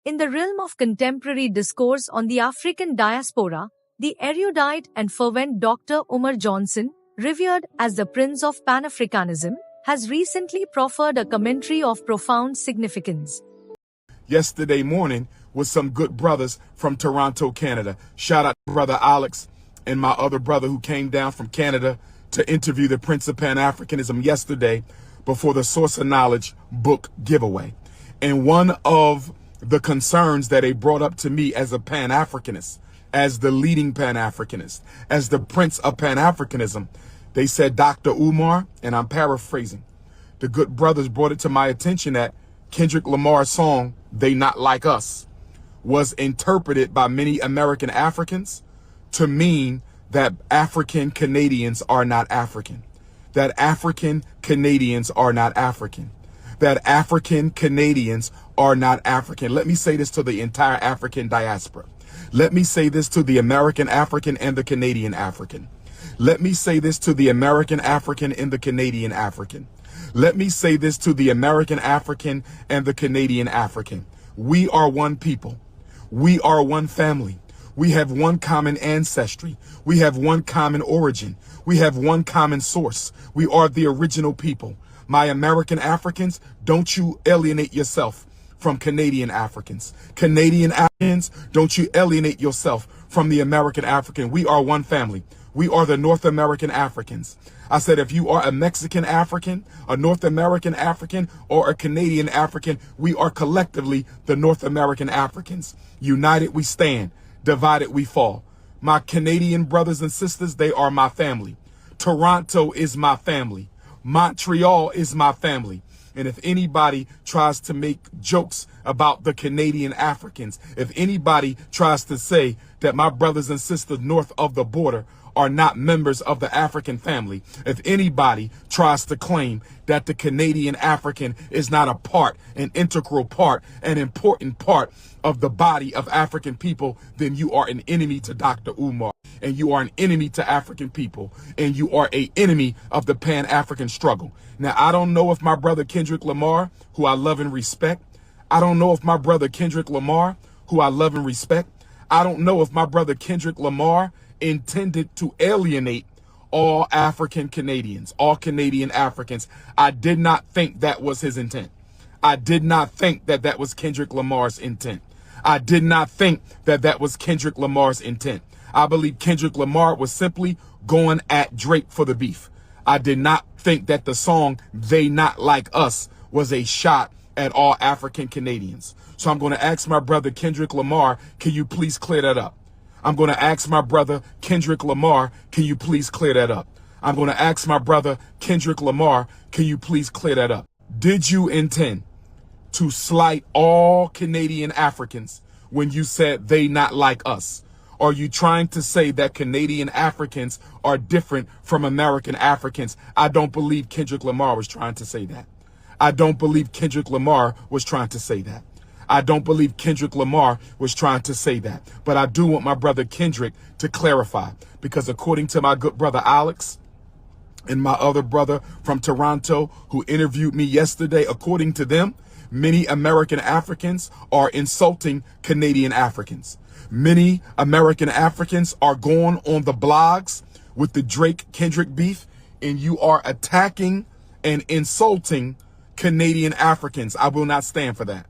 In the realm of contemporary discourse on the African diaspora, the erudite and fervent Dr. Umar Johnson, revered as the Prince of Pan-Africanism, has recently proffered a commentary of profound significance. Yesterday morning with some good brothers from Toronto, Canada. Shout out to Brother Alex and my other brother who came down from Canada to interview the Prince of Pan-Africanism yesterday before the Source of Knowledge book giveaway. And one of the concerns that they brought up to me as a Pan-Africanist, as the leading Pan-Africanist, as the Prince of Pan-Africanism, they said, Dr. Umar, and I'm paraphrasing, the good brothers brought it to my attention that Kendrick Lamar's song, They Not Like Us, was interpreted by many American Africans to mean that African Canadians are not African, that African Canadians are not African, that African Canadians are not African. Let me say this to the entire African diaspora. Let me say this to the American African and the Canadian African. Let me say this to the American African and the Canadian African. Let me say this to the American African and the Canadian African. We are one people. We are one family. We have one common ancestry. We have one common origin. We have one common source. We are the original people. My American Africans, don't you alienate yourself from Canadian Africans. Canadian Africans, don't you alienate yourself from the American African. We are one family. We are the North American Africans. I said, if you are a Mexican African, a North American African, or a Canadian African, we are collectively the North American Africans. United we stand, divided we fall. My Canadian brothers and sisters, they are my family. Toronto is my family. Montreal is my family. And if anybody tries to make jokes about the Canadian Africans, if anybody tries to say that my brothers and sisters north of the border are not members of the African family, if anybody tries to claim that the Canadian African is not a part, an integral part, an important part of the body of African people, then you are an enemy to Dr. Umar, and you are an enemy to African people, and you are an enemy of the Pan-African struggle. Now, I don't know if my brother Kendrick Lamar, who I love and respect, I don't know if my brother Kendrick Lamar, who I love and respect, I don't know if my brother Kendrick Lamar intended to alienate all African Canadians, all Canadian Africans. I did not think that was his intent. I did not think that that was Kendrick Lamar's intent. I did not think that that was Kendrick Lamar's intent. I believe Kendrick Lamar was simply going at Drake for the beef. I did not think that the song They Not Like Us was a shot at all African Canadians. So I'm going to ask my brother Kendrick Lamar, can you please clear that up? I'm going to ask my brother Kendrick Lamar, can you please clear that up? I'm going to ask my brother Kendrick Lamar, can you please clear that up? Did you intend to slight all Canadian Africans when you said they not like us? Are you trying to say that Canadian Africans are different from American Africans? I don't believe Kendrick Lamar was trying to say that. I don't believe Kendrick Lamar was trying to say that. I don't believe Kendrick Lamar was trying to say that. But I do want my brother Kendrick to clarify, because according to my good brother Alex and my other brother from Toronto who interviewed me yesterday, according to them, many American Africans are insulting Canadian Africans. Many American Africans are going on the blogs with the Drake-Kendrick beef, and you are attacking and insulting Canadian Africans. I will not stand for that.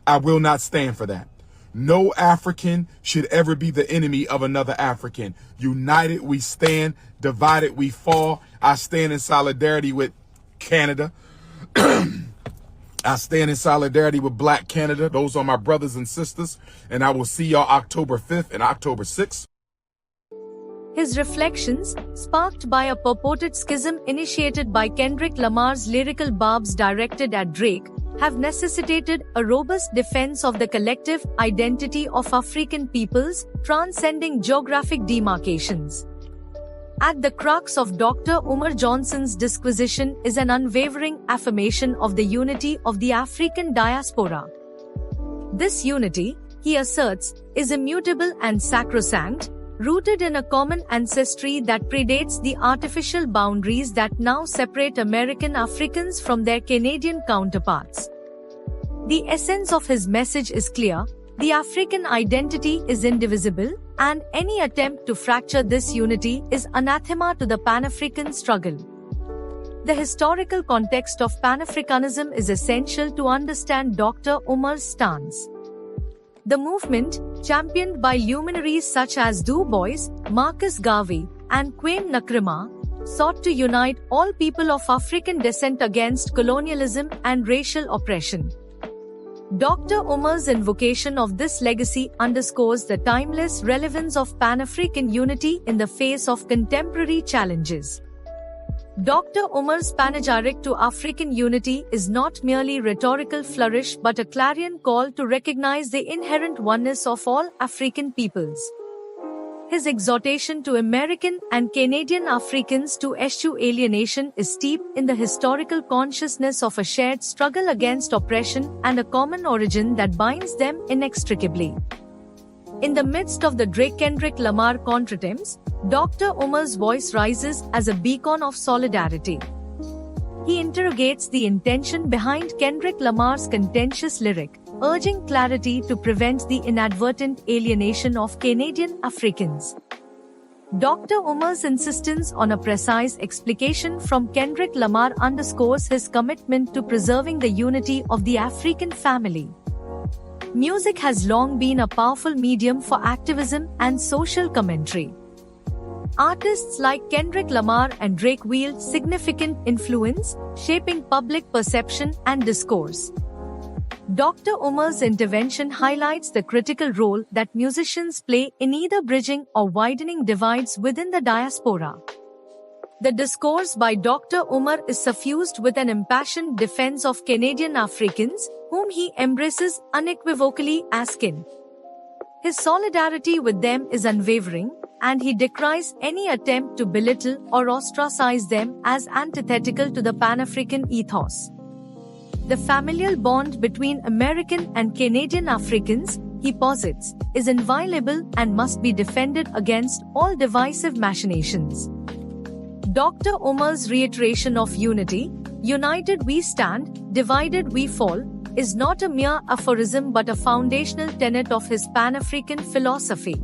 I will not stand for that. No African should ever be the enemy of another African. United we stand, divided we fall. I stand in solidarity with Canada. I stand in solidarity with Black Canada. Those are my brothers and sisters. And I will see y'all October 5th and October 6th. His reflections, sparked by a purported schism initiated by Kendrick Lamar's lyrical barbs directed at Drake, have necessitated a robust defense of the collective identity of African peoples, transcending geographic demarcations. At the crux of Dr. Umar Johnson's disquisition is an unwavering affirmation of the unity of the African diaspora. This unity, he asserts, is immutable and sacrosanct, rooted in a common ancestry that predates the artificial boundaries that now separate American Africans from their Canadian counterparts. The essence of his message is clear: The African identity is indivisible, and any attempt to fracture this unity is anathema to the Pan-African struggle. The historical context of Pan-Africanism is essential to understand Dr. Umar's stance. The movement, championed by luminaries such as Du Bois, Marcus Garvey, and Kwame Nkrumah, sought to unite all people of African descent against colonialism and racial oppression. Dr. Umar's invocation of this legacy underscores the timeless relevance of Pan-African unity in the face of contemporary challenges. Dr. Umar's panegyric to African unity is not merely rhetorical flourish but a clarion call to recognize the inherent oneness of all African peoples. His exhortation to American and Canadian Africans to eschew alienation is steeped in the historical consciousness of a shared struggle against oppression and a common origin that binds them inextricably. In the midst of the Drake-Kendrick Lamar contretemps, Dr. Umar's voice rises as a beacon of solidarity. He interrogates the intention behind Kendrick Lamar's contentious lyric, urging clarity to prevent the inadvertent alienation of Canadian Africans. Dr. Umar's insistence on a precise explication from Kendrick Lamar underscores his commitment to preserving the unity of the African family. Music has long been a powerful medium for activism and social commentary. Artists like Kendrick Lamar and Drake wield significant influence, shaping public perception and discourse. Dr. Umar's intervention highlights the critical role that musicians play in either bridging or widening divides within the diaspora. The discourse by Dr. Umar is suffused with an impassioned defense of Canadian Africans, whom he embraces unequivocally as kin. His solidarity with them is unwavering, and he decries any attempt to belittle or ostracize them as antithetical to the Pan-African ethos. The familial bond between American and Canadian Africans, he posits, is inviolable and must be defended against all divisive machinations. Dr. Umar's reiteration of unity, "United we stand, divided we fall," is not a mere aphorism but a foundational tenet of his Pan-African philosophy.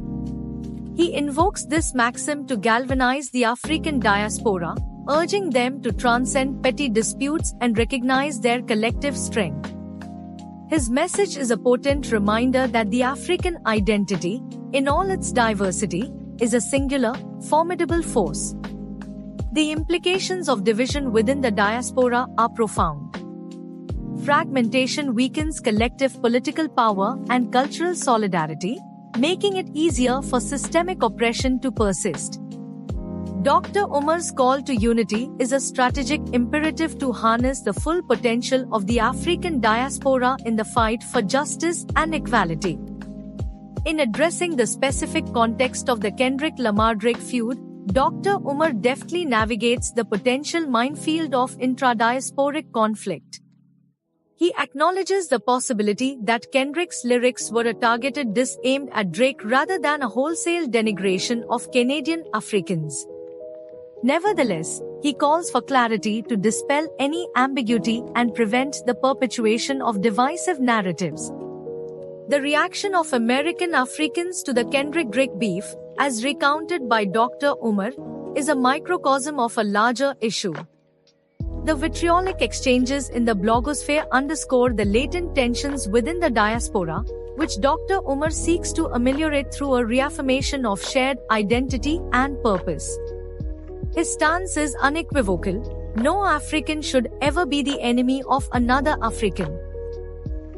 He invokes this maxim to galvanize the African diaspora, urging them to transcend petty disputes and recognize their collective strength. His message is a potent reminder that the African identity, in all its diversity, is a singular, formidable force. The implications of division within the diaspora are profound. Fragmentation weakens collective political power and cultural solidarity, making it easier for systemic oppression to persist. Dr. Umar's call to unity is a strategic imperative to harness the full potential of the African diaspora in the fight for justice and equality. In addressing the specific context of the Kendrick Lamar-Drake feud, Dr. Umar deftly navigates the potential minefield of intra-diasporic conflict. He acknowledges the possibility that Kendrick's lyrics were a targeted diss aimed at Drake rather than a wholesale denigration of Canadian Africans. Nevertheless, he calls for clarity to dispel any ambiguity and prevent the perpetuation of divisive narratives. The reaction of American Africans to the Kendrick-Drake beef, as recounted by Dr. Umar, is a microcosm of a larger issue. The vitriolic exchanges in the blogosphere underscore the latent tensions within the diaspora, which Dr. Umar seeks to ameliorate through a reaffirmation of shared identity and purpose. His stance is unequivocal: no African should ever be the enemy of another African.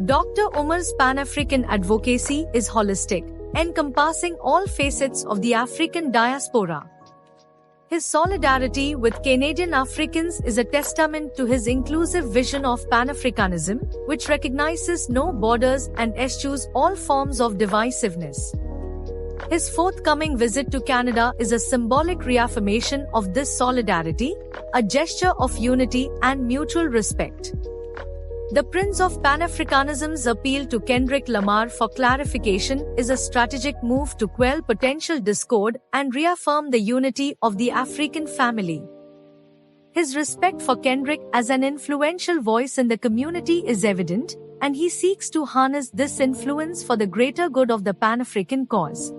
Dr. Umar's Pan-African advocacy is holistic, encompassing all facets of the African diaspora. His solidarity with Canadian Africans is a testament to his inclusive vision of Pan-Africanism, which recognizes no borders and eschews all forms of divisiveness. His forthcoming visit to Canada is a symbolic reaffirmation of this solidarity, a gesture of unity and mutual respect. The Prince of Pan-Africanism's appeal to Kendrick Lamar for clarification is a strategic move to quell potential discord and reaffirm the unity of the African family. His respect for Kendrick as an influential voice in the community is evident, and he seeks to harness this influence for the greater good of the Pan-African cause.